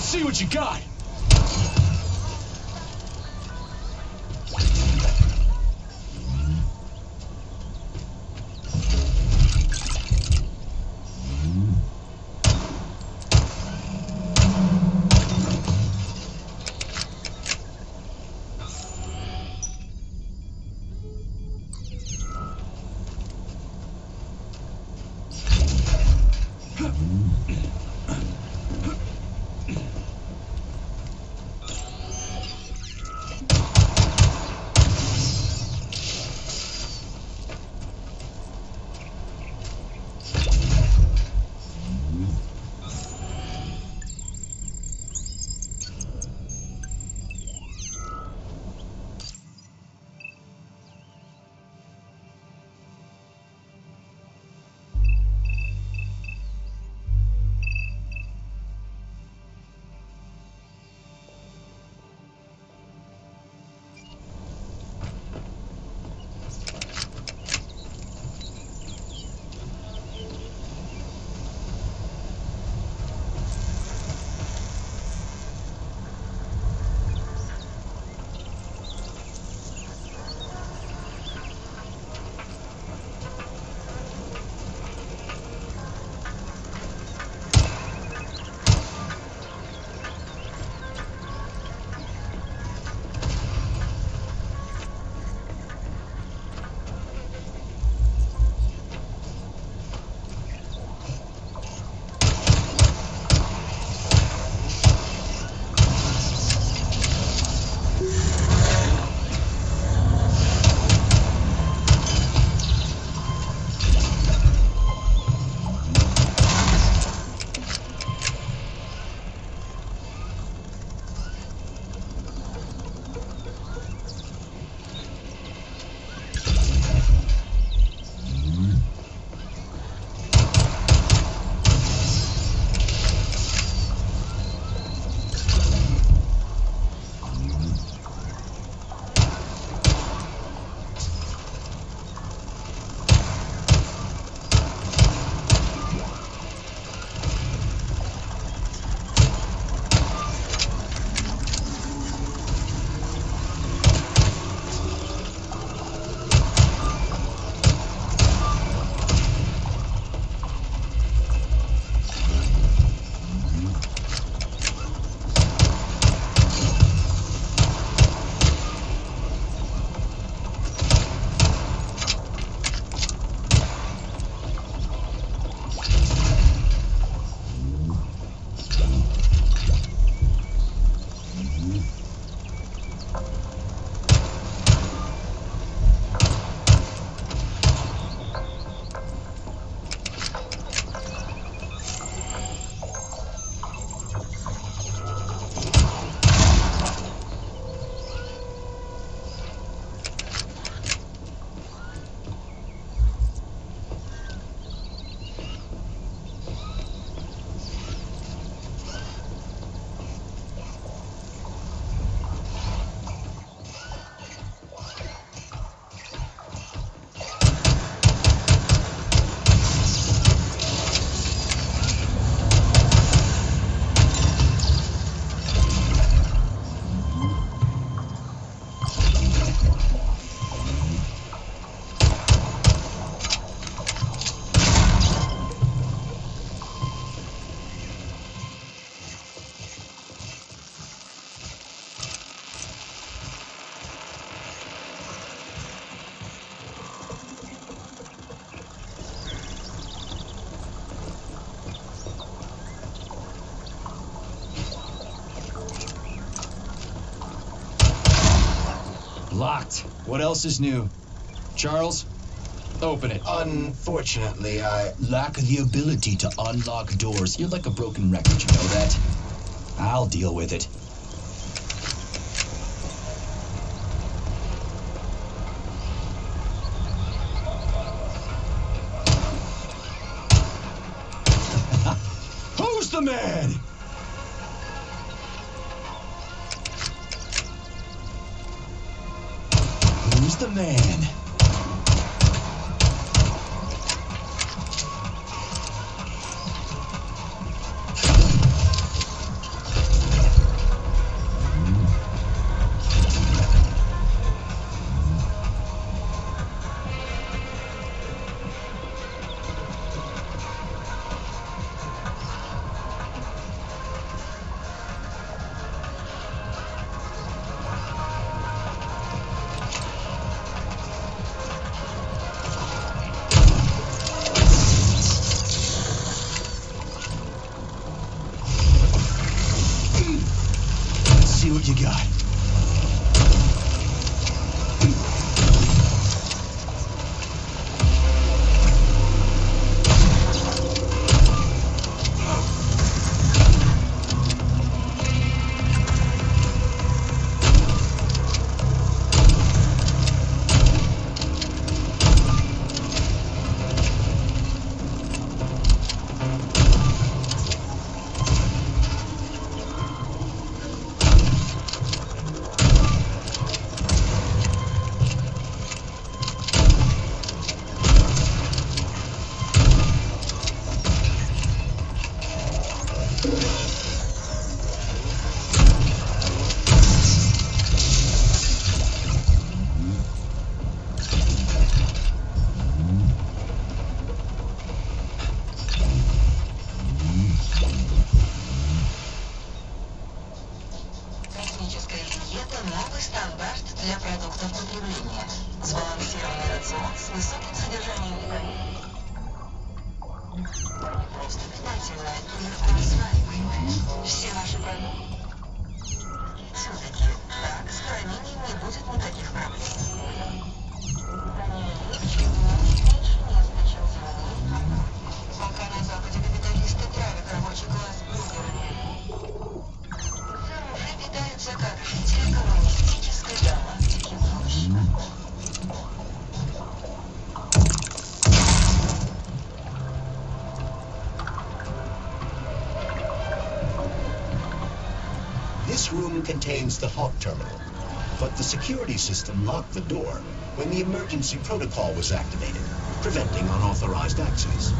see what you got. Locked. What else is new? Charles? Open it. Unfortunately, I lack the ability to unlock doors. You're like a broken record, you know that? I'll deal with it. Who's the man? Who's the man? This room contains the Hawk terminal, but the security system locked the door when the emergency protocol was activated, preventing unauthorized access.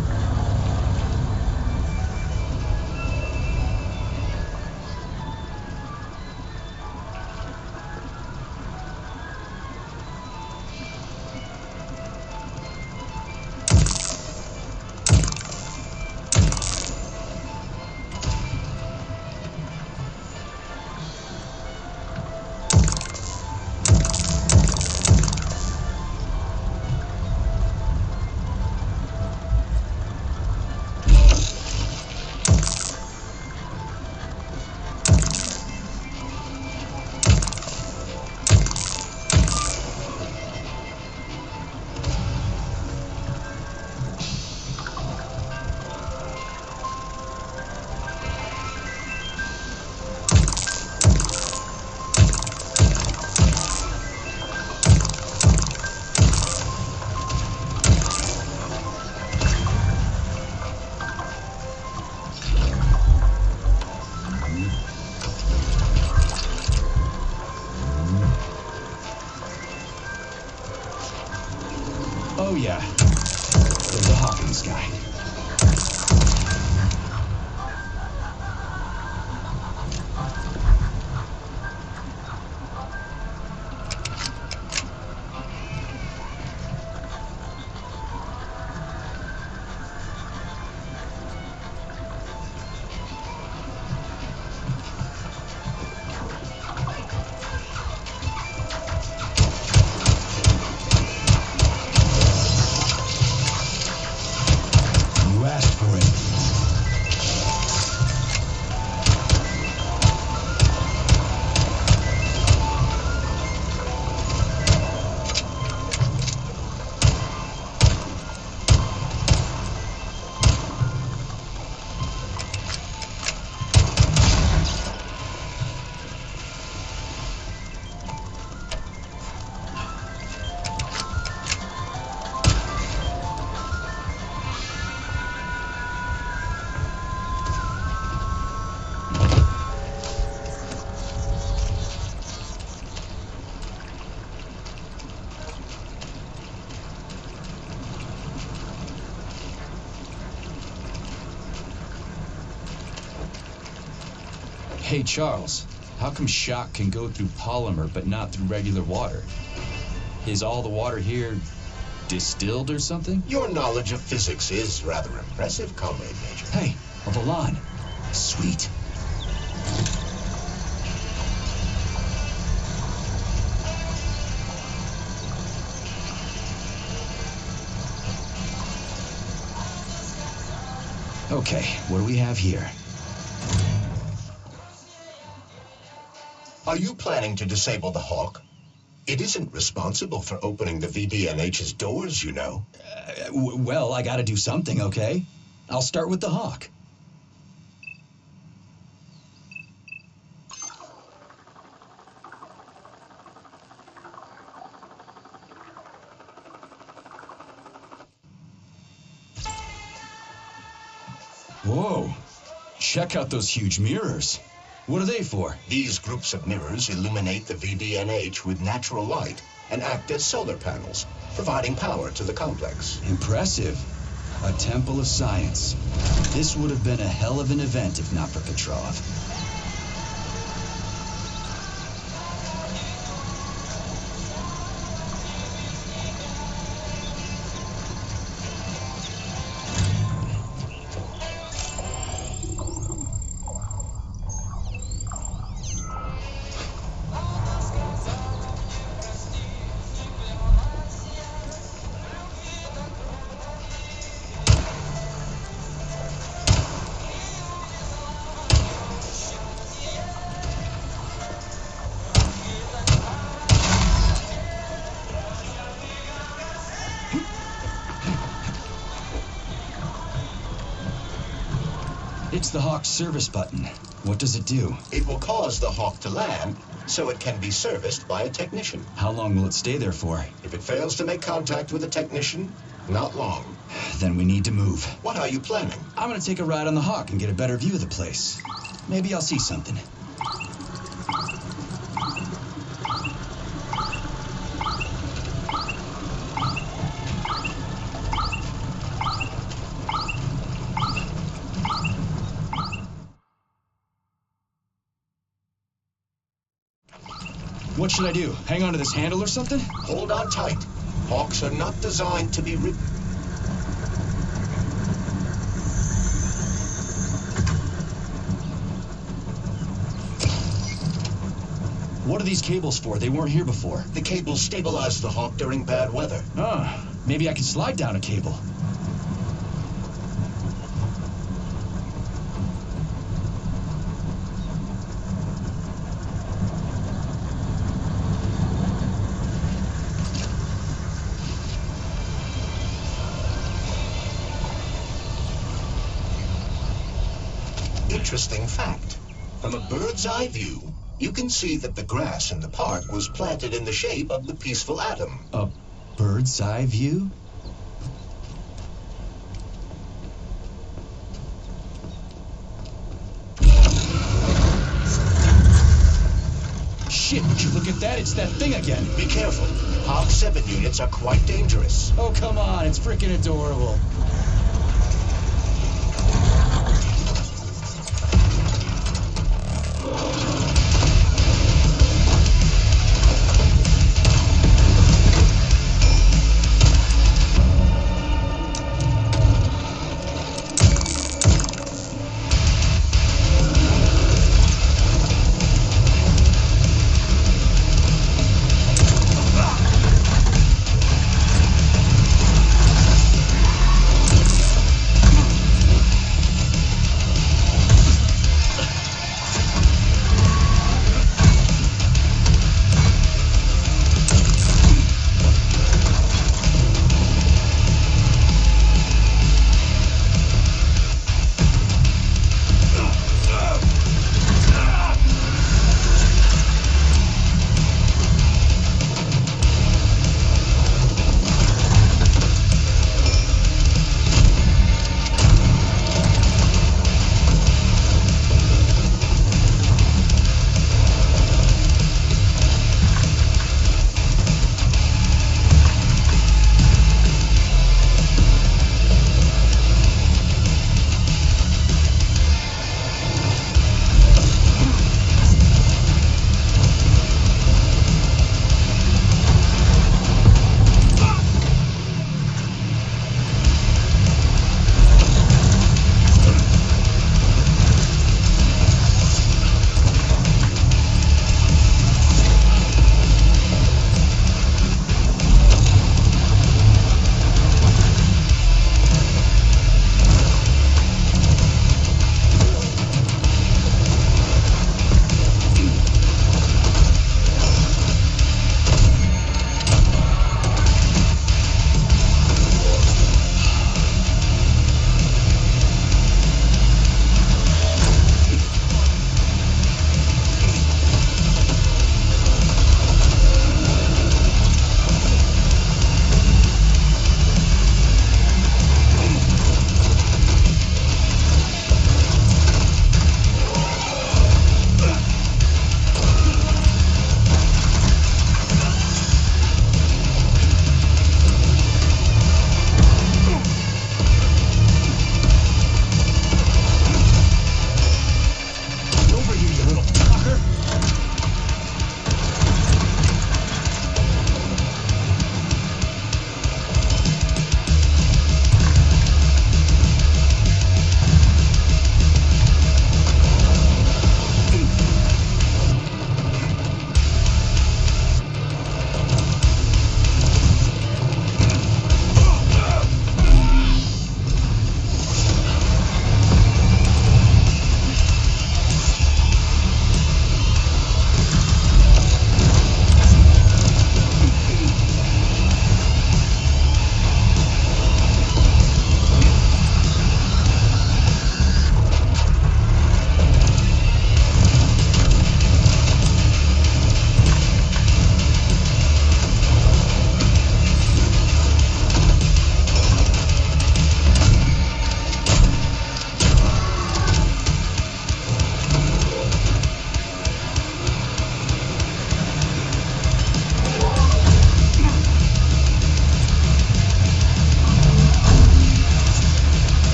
Oh yeah, there's a hawk in the sky. Hey, Charles, how come shock can go through polymer but not through regular water? Is all the water here distilled or something? Your knowledge of physics is rather impressive, Comrade Major. Hey, a Volan. Sweet. Okay, what do we have here? Are you planning to disable the Hawk? It isn't responsible for opening the VDNH's doors, you know. Well, I gotta do something, okay? I'll start with the Hawk. Whoa, check out those huge mirrors. What are they for? These groups of mirrors illuminate the VDNH with natural light and act as solar panels, providing power to the complex. Impressive. A temple of science. This would have been a hell of an event if not for Petrov. It's the Hawk service button. What does it do? It will cause the Hawk to land, so it can be serviced by a technician. How long will it stay there for? If it fails to make contact with a technician, not long. Then we need to move. What are you planning? I'm gonna take a ride on the Hawk and get a better view of the place. Maybe I'll see something. What should I do? Hang on to this handle or something? Hold on tight. Hawks are not designed to be What are these cables for? They weren't here before. The cables stabilize the Hawk during bad weather. Ah, maybe I can slide down a cable. Interesting fact. From a bird's eye view, you can see that the grass in the park was planted in the shape of the peaceful atom. A bird's eye view? Shit, would you look at that? It's that thing again. Be careful. Hawk 7 units are quite dangerous. Oh, come on. It's freaking adorable.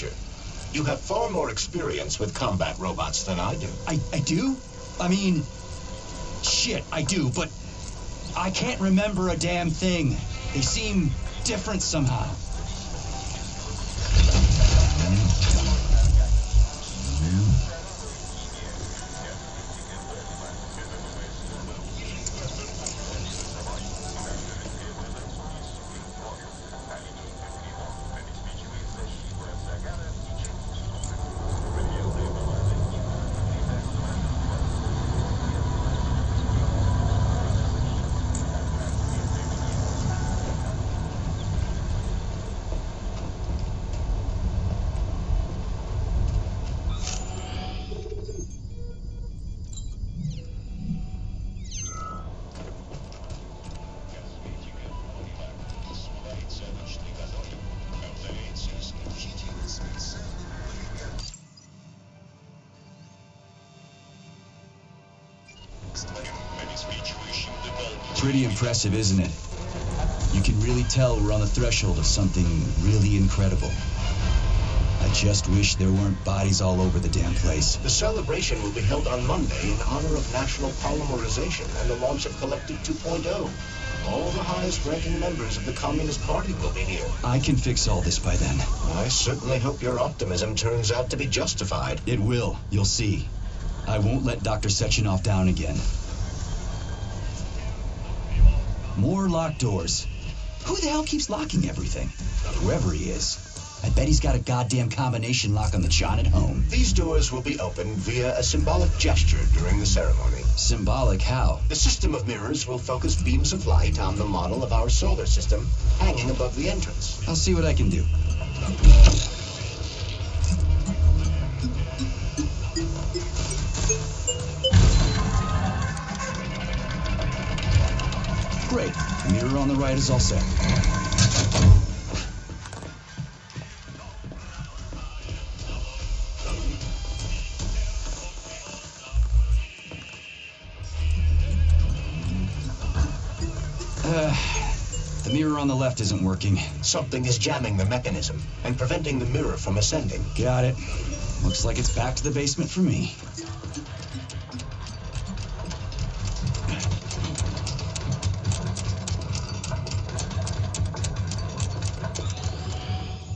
Major. You have far more experience with combat robots than I do. I do? I mean, shit, I do, but I can't remember a damn thing. They seem different somehow. Pretty impressive, isn't it? You can really tell we're on the threshold of something really incredible. I just wish there weren't bodies all over the damn place. The celebration will be held on Monday in honor of national polymerization and the launch of Collective 2.0. All the highest-ranking members of the Communist Party will be here. I can fix all this by then. I certainly hope your optimism turns out to be justified. It will. You'll see. I won't let Dr. Sechenov down again. More locked doors. Who the hell keeps locking everything? Whoever he is. I bet he's got a goddamn combination lock on the John at home. These doors will be opened via a symbolic gesture during the ceremony. Symbolic how? The system of mirrors will focus beams of light on the model of our solar system hanging above the entrance. I'll see what I can do. Great. The mirror on the right is all set. The mirror on the left isn't working. Something is jamming the mechanism and preventing the mirror from ascending. Got it. Looks like it's back to the basement for me.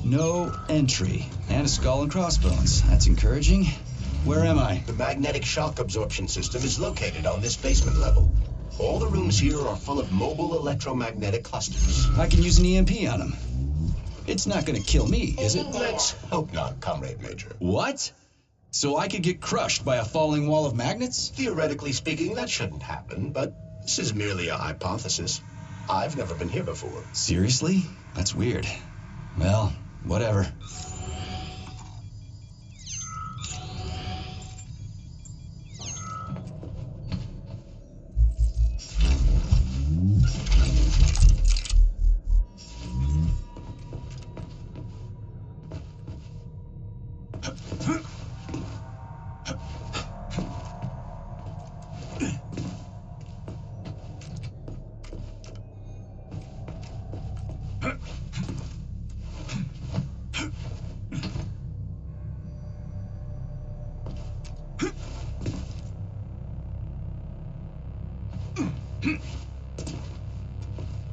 No entry. And a skull and crossbones. That's encouraging. Where am I? The magnetic shock absorption system is located on this basement level. All the rooms here are full of mobile electromagnetic clusters. I can use an EMP on them. It's not gonna kill me, is it? Let's hope not, Comrade Major. What? So I could get crushed by a falling wall of magnets? Theoretically speaking, that shouldn't happen, but this is merely a hypothesis. I've never been here before. Seriously? That's weird. Well, whatever.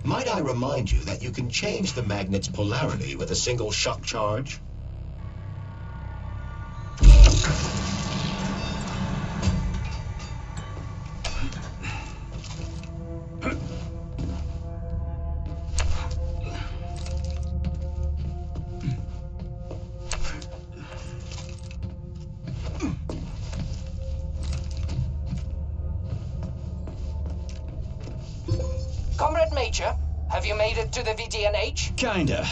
Might I remind you that you can change the magnet's polarity with a single shock charge? Comrade Major, have you made it to the VDNH? Kinda.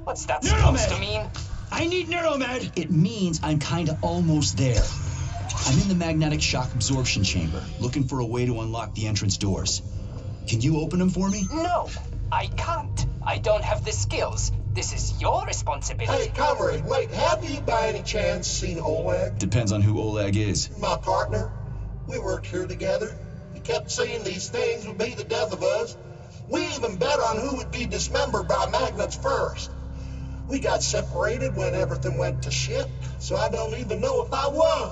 What's that supposed to mean? I need Neuromed! It means I'm kinda almost there. I'm in the magnetic shock absorption chamber, looking for a way to unlock the entrance doors. Can you open them for me? No, I can't. I don't have the skills. This is your responsibility. Hey, comrade, wait, have you by any chance seen Oleg? Depends on who Oleg is. My partner. We worked here together. He kept saying these things would be the death of us. We even bet on who would be dismembered by magnets first. We got separated when everything went to shit, so I don't even know if I won.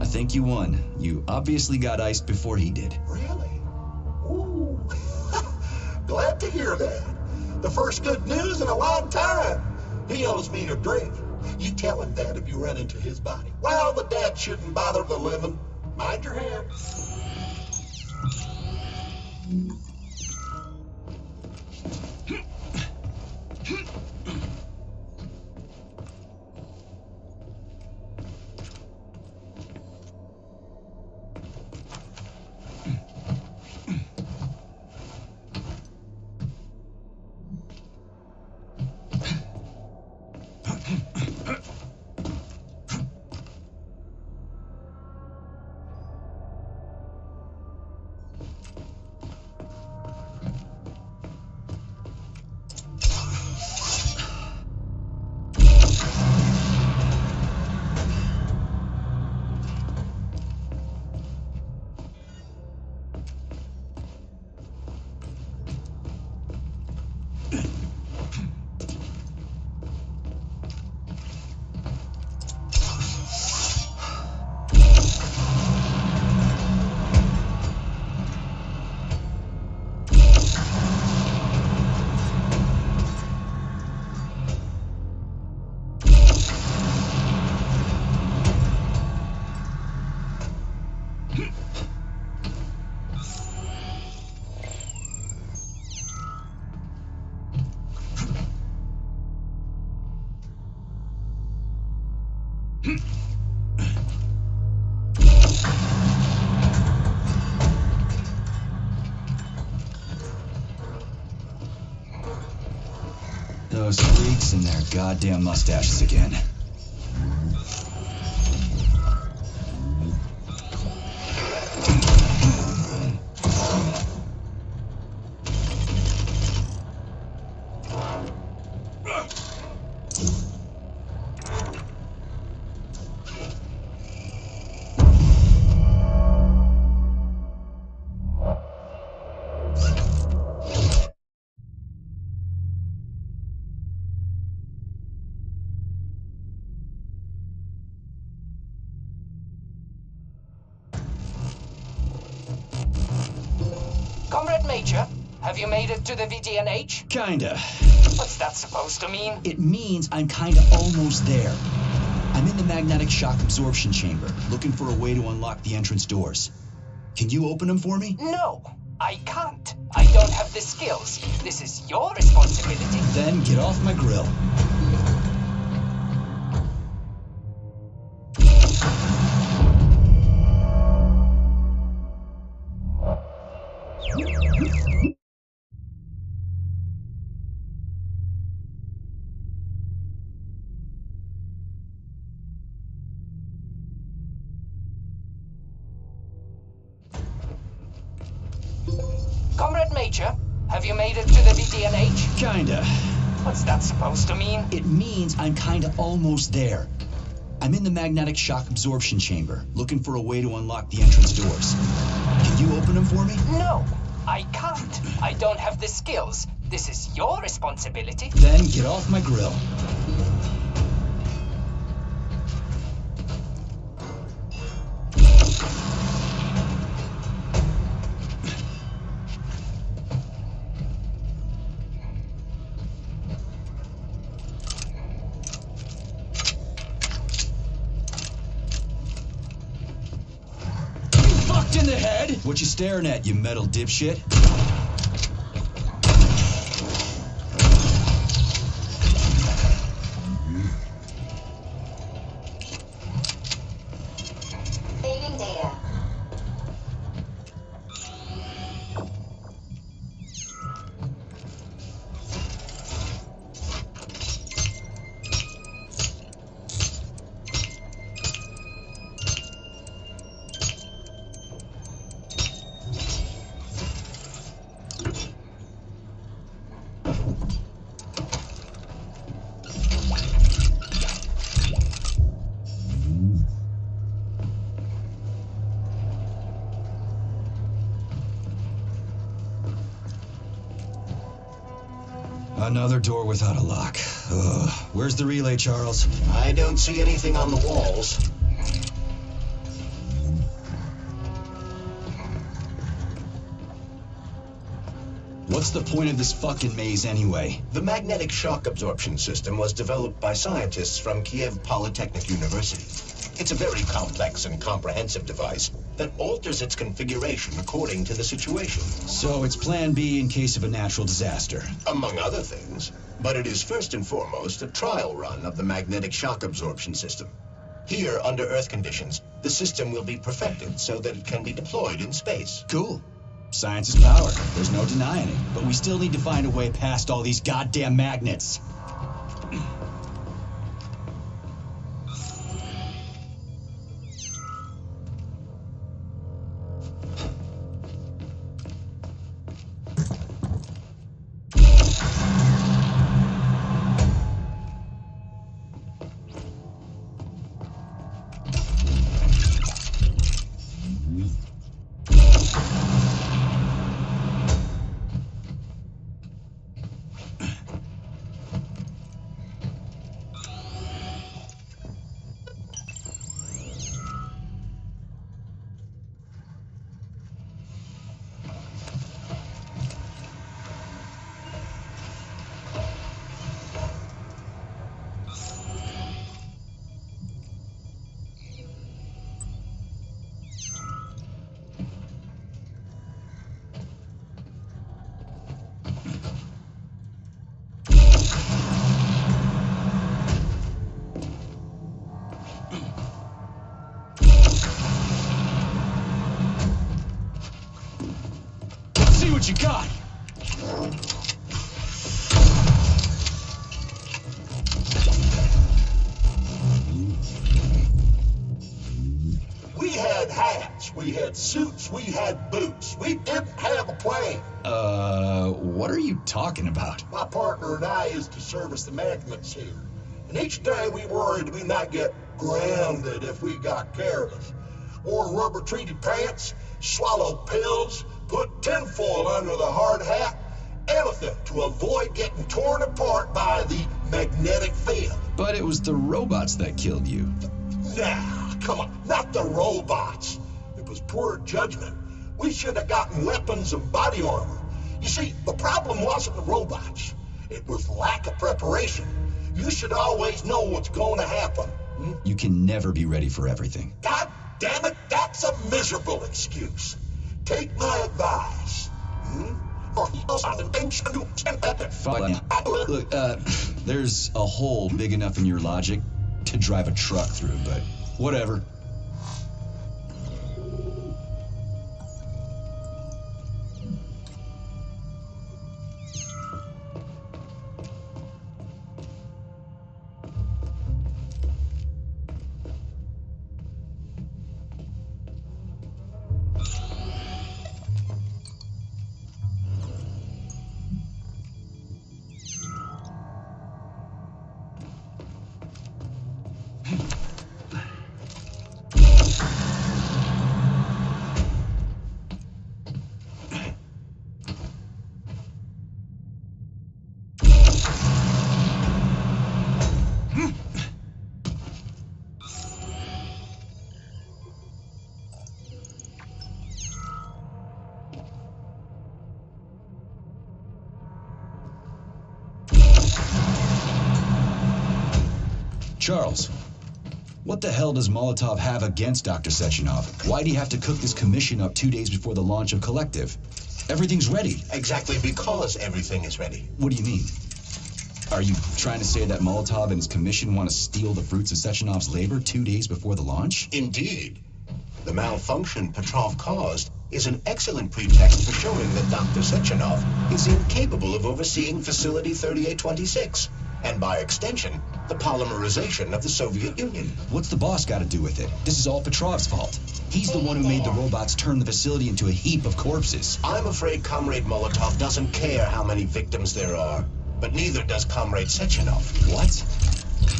I think you won. You obviously got iced before he did. Really? Ooh. Glad to hear that. The first good news in a long time. He owes me a drink. You tell him that if you run into his body. Well, the dad shouldn't bother the living. Mind your hands. Those freaks and their goddamn mustaches again. Comrade Major, have you made it to the VDNH? Kinda. What's that supposed to mean? It means I'm kinda almost there. I'm in the magnetic shock absorption chamber, looking for a way to unlock the entrance doors. Can you open them for me? No, I can't. I don't have the skills. This is your responsibility. Then get off my grill. Comrade Major, have you made it to the VDNH? Kinda. What's that supposed to mean? It means I'm kinda almost there. I'm in the magnetic shock absorption chamber, looking for a way to unlock the entrance doors. Can you open them for me? No, I can't. I don't have the skills. This is your responsibility. Then get off my grill. In the head? What you staring at, you metal dipshit? Fading data. Another door without a lock. Ugh. Where's the relay, Charles? I don't see anything on the walls. What's the point of this fucking maze anyway? The magnetic shock absorption system was developed by scientists from Kiev Polytechnic University. It's a very complex and comprehensive device that alters its configuration according to the situation. So it's plan B in case of a natural disaster. Among other things. But it is first and foremost a trial run of the magnetic shock absorption system. Here, under Earth conditions, the system will be perfected so that it can be deployed in space. Cool. Science is power. There's no denying it. But we still need to find a way past all these goddamn magnets. What you got? We had hats, we had suits, we had boots. We didn't have a plane. What are you talking about? My partner and I is to service the magnets here. And each day we worried we might get grounded if we got careless. Wore rubber-treated pants, swallowed pills, put tinfoil under the hard hat, anything to avoid getting torn apart by the magnetic field. But it was the robots that killed you. Nah, come on, not the robots. It was poor judgment. We should have gotten weapons and body armor. You see, the problem wasn't the robots. It was lack of preparation. You should always know what's going to happen. You can never be ready for everything. God damn it, that's a miserable excuse. Take my advice. Fine. Look, there's a hole big enough in your logic to drive a truck through, but whatever. Charles, what the hell does Molotov have against Dr. Sechenov? Why'd he have to cook this commission up 2 days before the launch of Collective? Everything's ready. Exactly because everything is ready. What do you mean? Are you trying to say that Molotov and his commission want to steal the fruits of Sechenov's labor 2 days before the launch? Indeed. The malfunction Petrov caused is an excellent pretext for showing that Dr. Sechenov is incapable of overseeing Facility 3826, and by extension, the polymerization of the Soviet Union. What's the boss got to do with it? This is all Petrov's fault. He's the one who made the robots turn the facility into a heap of corpses. I'm afraid Comrade Molotov doesn't care how many victims there are, but neither does Comrade Sechenov. What?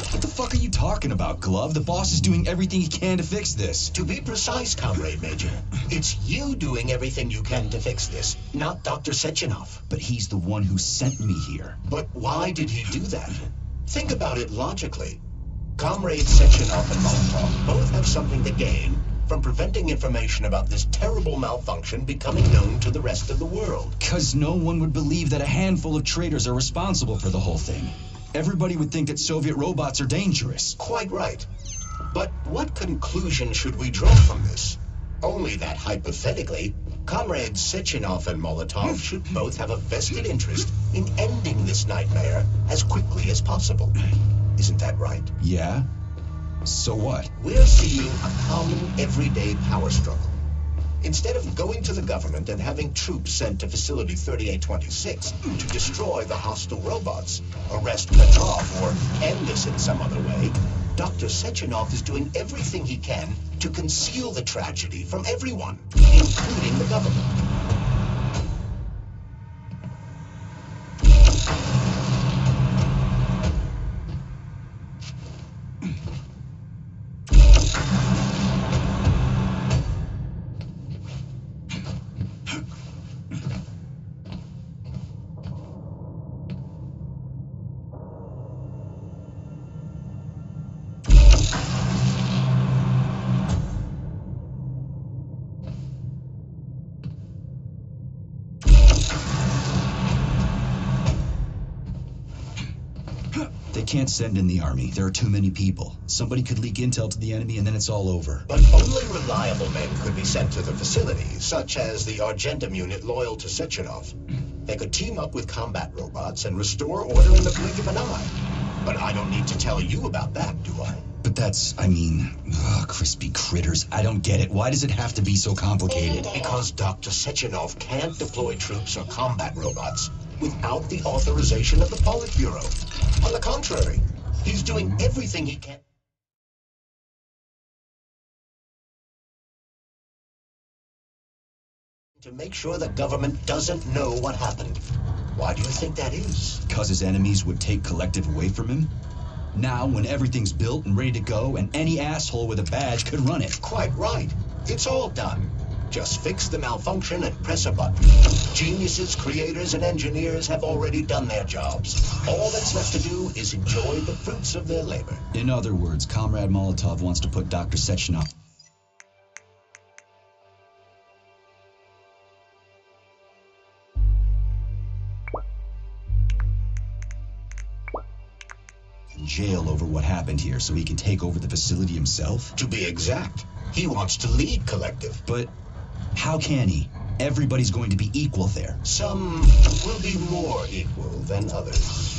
What the fuck are you talking about, Glove? The boss is doing everything he can to fix this. To be precise, Comrade Major, it's you doing everything you can to fix this, not Dr. Sechenov. But he's the one who sent me here. But why did he do that? Think about it logically. Comrades Sechenov and Molotov both have something to gain from preventing information about this terrible malfunction becoming known to the rest of the world. 'Cause no one would believe that a handful of traitors are responsible for the whole thing. Everybody would think that Soviet robots are dangerous. Quite right. But what conclusion should we draw from this? Only that hypothetically, Comrades Sechenov and Molotov should both have a vested interest in ending this nightmare as quickly as possible. Isn't that right? Yeah? So what? We're seeing a common, everyday power struggle. Instead of going to the government and having troops sent to Facility 3826 to destroy the hostile robots, arrest Petrov, or end this in some other way, Dr. Sechenov is doing everything he can to conceal the tragedy from everyone, including the government. They can't send in the army. There are too many people. Somebody could leak intel to the enemy and then it's all over. But only reliable men could be sent to the facility, such as the Argentum unit loyal to Sechenov. They could team up with combat robots and restore order in the blink of an eye. But I don't need to tell you about that, do I? But that's, I mean, crispy critters. I don't get it. Why does it have to be so complicated? Because Dr. Sechenov can't deploy troops or combat robots without the authorization of the Politburo. On the contrary, he's doing everything he can to make sure the government doesn't know what happened. Why do you think that is? 'Cause his enemies would take Collective away from him? Now, when everything's built and ready to go, and any asshole with a badge could run it. Quite right. It's all done. Just fix the malfunction and press a button. Geniuses, creators, and engineers have already done their jobs. All that's left to do is enjoy the fruits of their labor. In other words, Comrade Molotov wants to put Dr. Sechenov in jail over what happened here so he can take over the facility himself? To be exact, he wants to lead Collective. But how can he? Everybody's going to be equal there. Some will be more equal than others.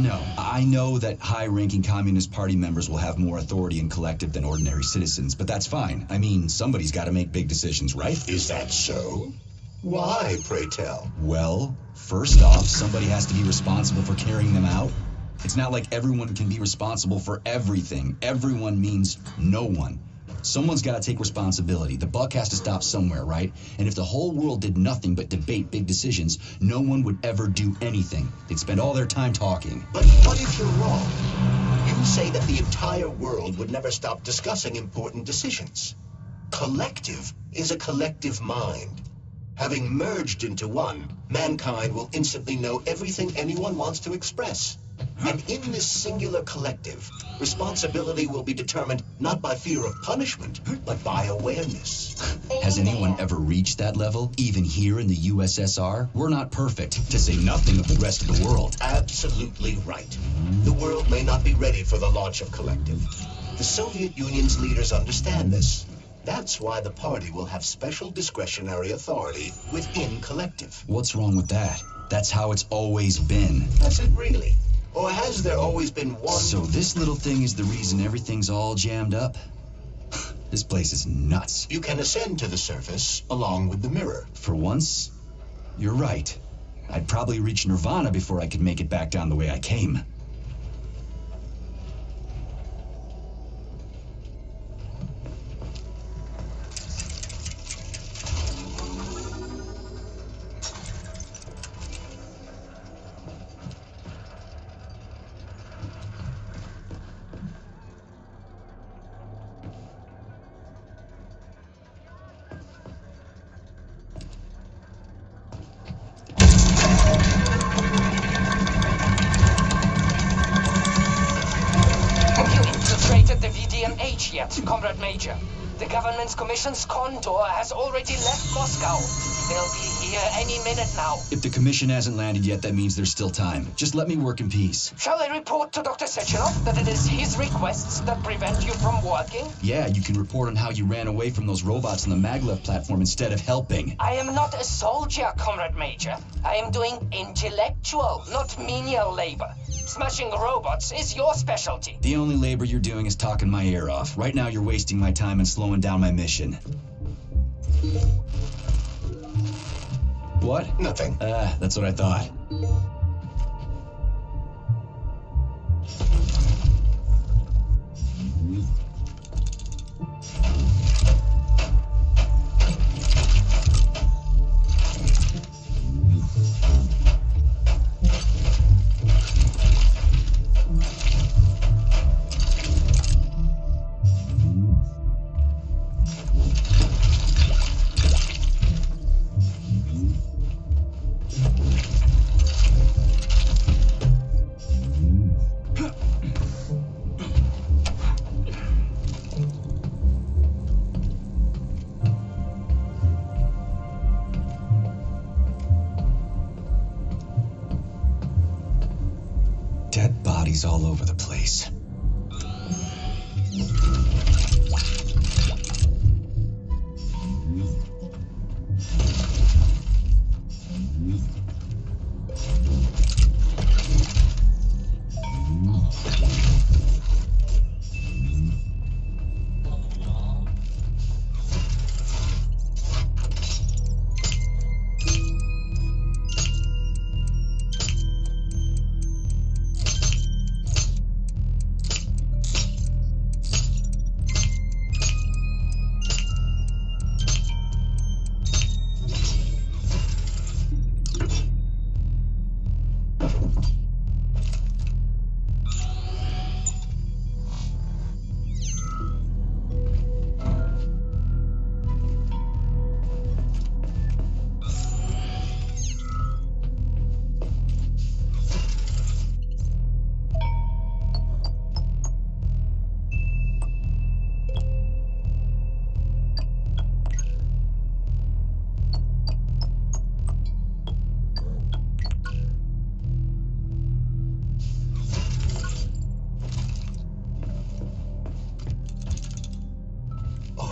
No, I know that high-ranking Communist Party members will have more authority in collective than ordinary citizens, but that's fine. I mean, somebody's got to make big decisions, right? Is that so? Why, pray tell? Well, first off, somebody has to be responsible for carrying them out. It's not like everyone can be responsible for everything. Everyone means no one. Someone's got to take responsibility. The buck has to stop somewhere, right? And if the whole world did nothing but debate big decisions, no one would ever do anything. They'd spend all their time talking. But what if you're wrong? You say that the entire world would never stop discussing important decisions. Collective is a collective mind. Having merged into one, mankind will instantly know everything anyone wants to express. And in this singular collective, responsibility will be determined not by fear of punishment, but by awareness. Has anyone ever reached that level, even here in the USSR? We're not perfect, to say nothing of the rest of the world. Absolutely right. The world may not be ready for the launch of collective. The Soviet Union's leaders understand this. That's why the party will have special discretionary authority within collective. What's wrong with that? That's how it's always been. Has it really? Or has there always been one? So this little thing is the reason everything's all jammed up? This place is nuts. You can ascend to the surface along with the mirror. For once, you're right. I'd probably reach Nirvana before I could make it back down the way I came. Yet, Comrade Major. The government's commission's condor has already left Moscow. They'll be here any minute now. If the commission hasn't landed yet, that means there's still time. Just let me work in peace. Shall I report to Dr. Sechenov that it is his requests that prevent you from working? Yeah, you can report on how you ran away from those robots on the maglev platform instead of helping. I am not a soldier, Comrade Major. I am doing intellectual, not menial labor. Smashing robots is your specialty. The only labor you're doing is talking my ear off. Right now you're wasting my time and slowing down my mission. What? Nothing. That's what I thought. Dead bodies all over the place.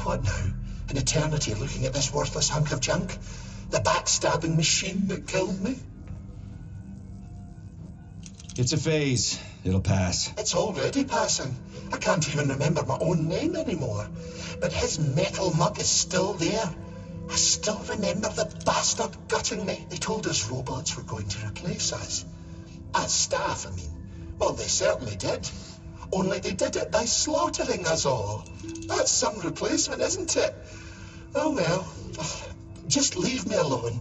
What now? An eternity looking at this worthless hunk of junk? The backstabbing machine that killed me? It's a phase. It'll pass. It's already passing. I can't even remember my own name anymore. But his metal mug is still there. I still remember the bastard gutting me. They told us robots were going to replace us. As staff, I mean. Well, they certainly did. Only they did it by slaughtering us all. That's some replacement, isn't it? Oh well. Just leave me alone.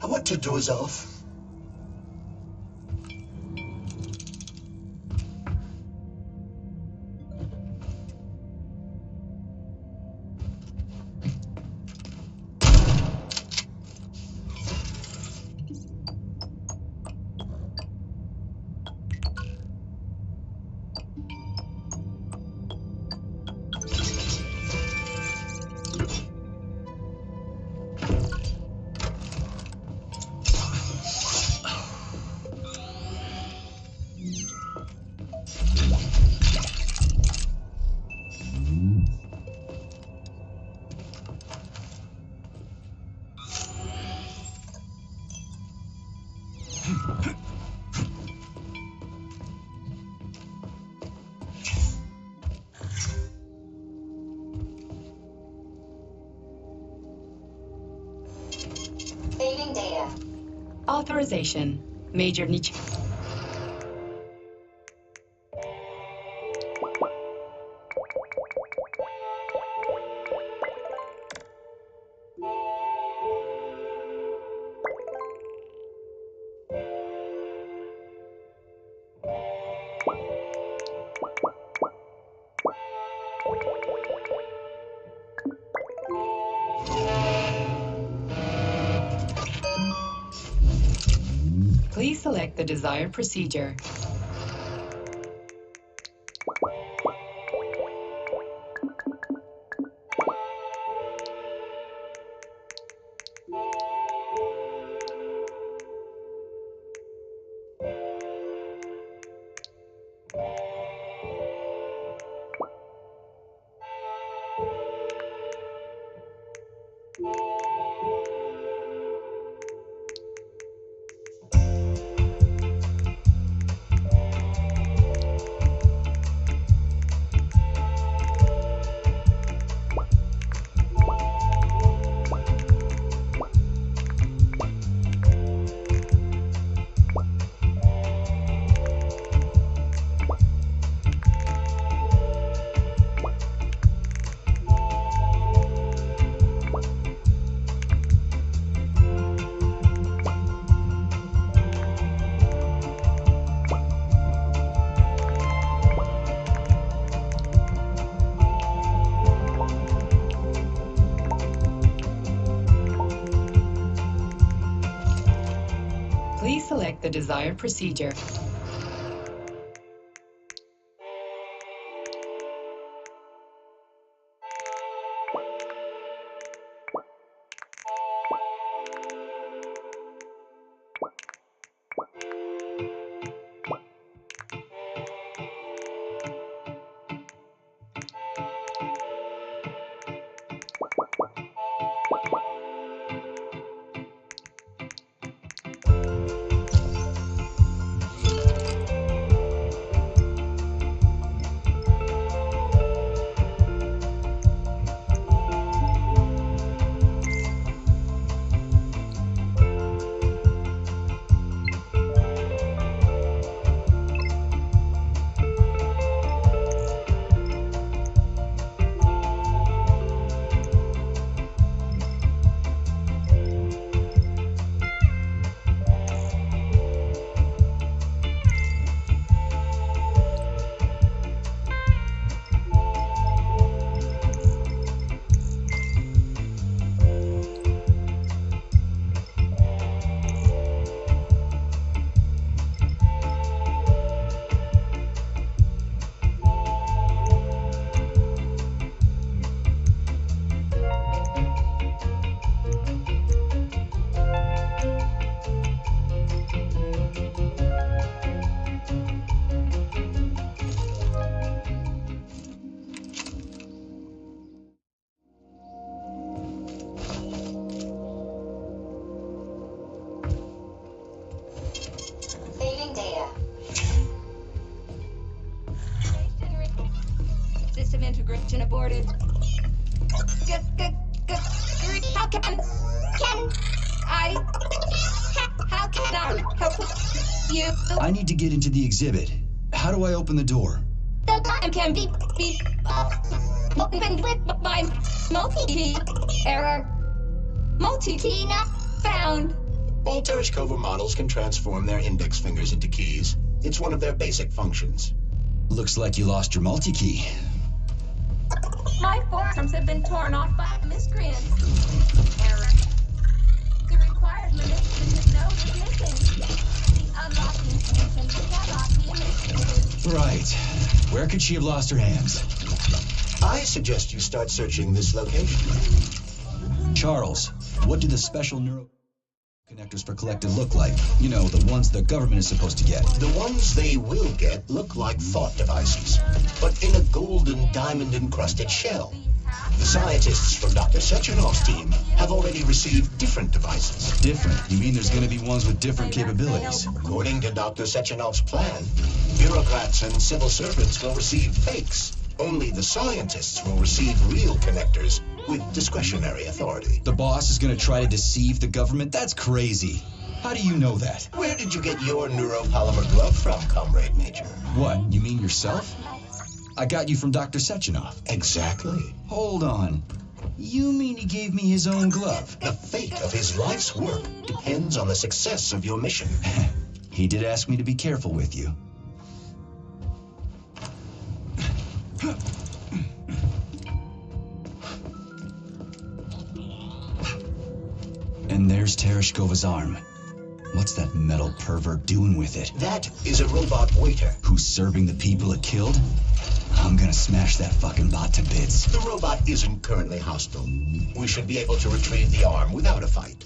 I want to doze off. Saving data. Authorization. Major Nietzsche. Please select the desired procedure. Please select the desired procedure. aborted. How can I help you? I need to get into the exhibit. How do I open the door? The time can be opened with my multi-key error. Multi-key not found. All Tereshkova models can transform their index fingers into keys. It's one of their basic functions. Looks like you lost your multi-key. My forearms have been torn off by miscreants. Error. The required manipulative node is missing. The unlocking function cannot be initiated. Right. Where could she have lost her hands? I suggest you start searching this location. Charles, what do the special neuro connectors for collected look like? You know, the ones the government is supposed to get. The ones they will get look like thought devices, but in a golden diamond-encrusted shell. The scientists from Dr. Sechenov's team have already received different devices. Different? You mean there's gonna be ones with different capabilities? According to Dr. Sechenov's plan, bureaucrats and civil servants will receive fakes. Only the scientists will receive real connectors with discretionary authority. The boss is gonna try to deceive the government? That's crazy. How do you know that? Where did you get your neuropolymer glove from, Comrade Major? What, you mean yourself? I got you from Dr. Sechenov. Exactly. Hold on. You mean he gave me his own glove? The fate of his life's work depends on the success of your mission. He did ask me to be careful with you. And there's Tereshkova's arm. What's that metal pervert doing with it? That is a robot waiter. Who's serving the people it killed? I'm gonna smash that fucking bot to bits. The robot isn't currently hostile. We should be able to retrieve the arm without a fight.